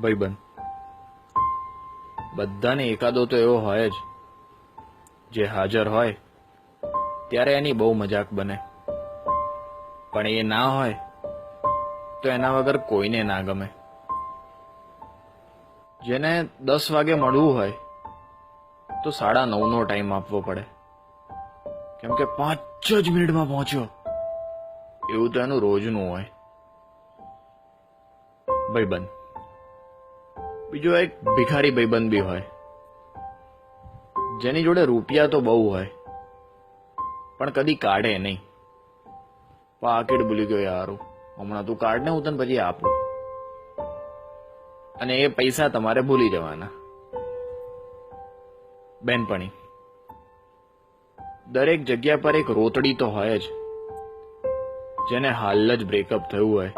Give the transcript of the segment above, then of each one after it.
ભાઈબંધ બધાને એકાદો તો એવો હોય જ જે હાજર હોય ત્યારે એની બહુ મજાક બને, પણ એ ના હોય તો એના વગર કોઈને ના ગમે. જેને 10 વાગે મળવું હોય તો 9:30નો ટાઈમ આપવો પડે, કેમ કે 5 જ મિનિટમાં પહોંચ્યો, એવું તો એનું રોજનું હોય. ભાઈબંધ બીજો એક ભિખારી ભાઈબંધ બી હોય, જેની જોડે રૂપિયા તો બહુ હોય પણ કદી કાઢે નહીં. પાકીટ ભૂલી ગયો યારું, હમણાં તું કાઢ ને, હું તને પછી આપું. અને એ પૈસા તમારે ભૂલી જવાના. બેનપણી દરેક જગ્યા પર એક રોતડી તો હોય જ, જેને હાલ જ બ્રેકઅપ થયું હોય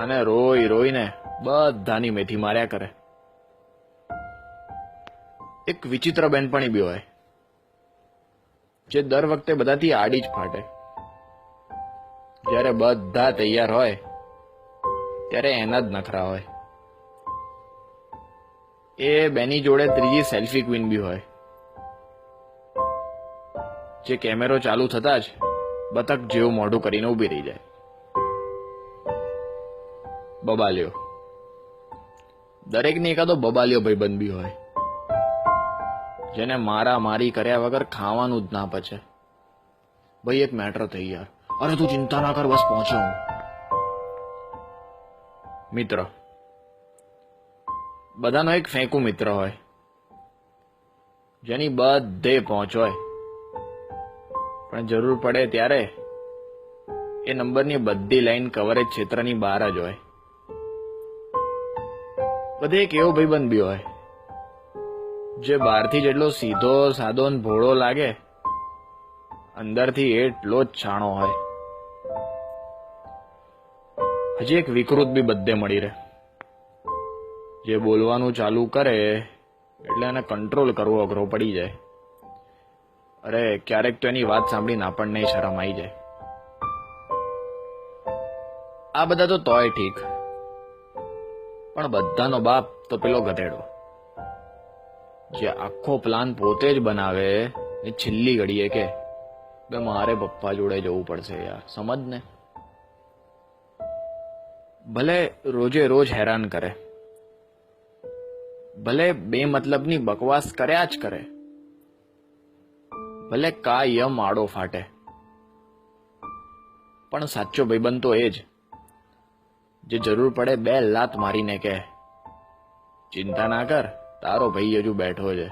અને રોઈ રોઈને બધાની મેથી માર્યા કરે. એક વિચિત્ર બેનપણી બી હોય, જે દર વખતે બધાથી આડી જ ફાટે. જ્યારે બધા તૈયાર હોય ત્યારે એના જ નખરા હોય. એ બેની જોડે ત્રીજી સેલ્ફી ક્વીન બી હોય, જે કેમેરો ચાલુ થતા જ બતક જેવું મોઢું કરીને ઊભી રહી જાય. બબાલ્યો દરેકને એકાદો બબાલ્યો ભાઈબંધ બી હોય, જેને મારા મારી કર્યા વગર ખાવાનું જ ના પચે. ભાઈ એક મેટર થઈ યાર, અરે તું ચિંતા ના કર, બસ પહોંચ્યો હું. મિત્ર બધાનો એક ફેંકુ મિત્ર હોય, જેની બધે પહોંચ હોય, પણ જરૂર પડે ત્યારે એ નંબરની બધી લાઈન કવરેજ ક્ષેત્રની બહાર જ હોય. બધે એક એવો ભાઈબંધ બી હોય, જે બહારથી જેટલો સીધો સાદો ને ભોળો લાગે, અંદરથી એટલો જ છાણો હોય. હજી એક વિકૃત બી બધે મળી રહે, જે બોલવાનું ચાલુ કરે એટલે એને કંટ્રોલ કરવો અઘરો પડી જાય. અરે ક્યારેક તો એની વાત સાંભળીને આપણને શરમ આવી જાય. આ બધા તો તોય ઠીક, પણ બધાનો બાપ તો પેલો ગધેડો, જે આખો પ્લાન પોતે જ બનાવે ને છેલ્લી ઘડીએ કે બે મારે પપ્પા જોડે જવું પડશે યાર, સમજ ને. ભલે રોજે રોજ હેરાન કરે, ભલે બે મતલબની બકવાસ કર્યા જ કરે, ભલે કાયમ આડો ફાટે, પણ સાચો ભાઈબંધ તો એ જ, જે જરૂર પડે 2 લાત મારીને કહે ચિંતા ના કર, તારો ભાઈ હજુ બેઠો છે.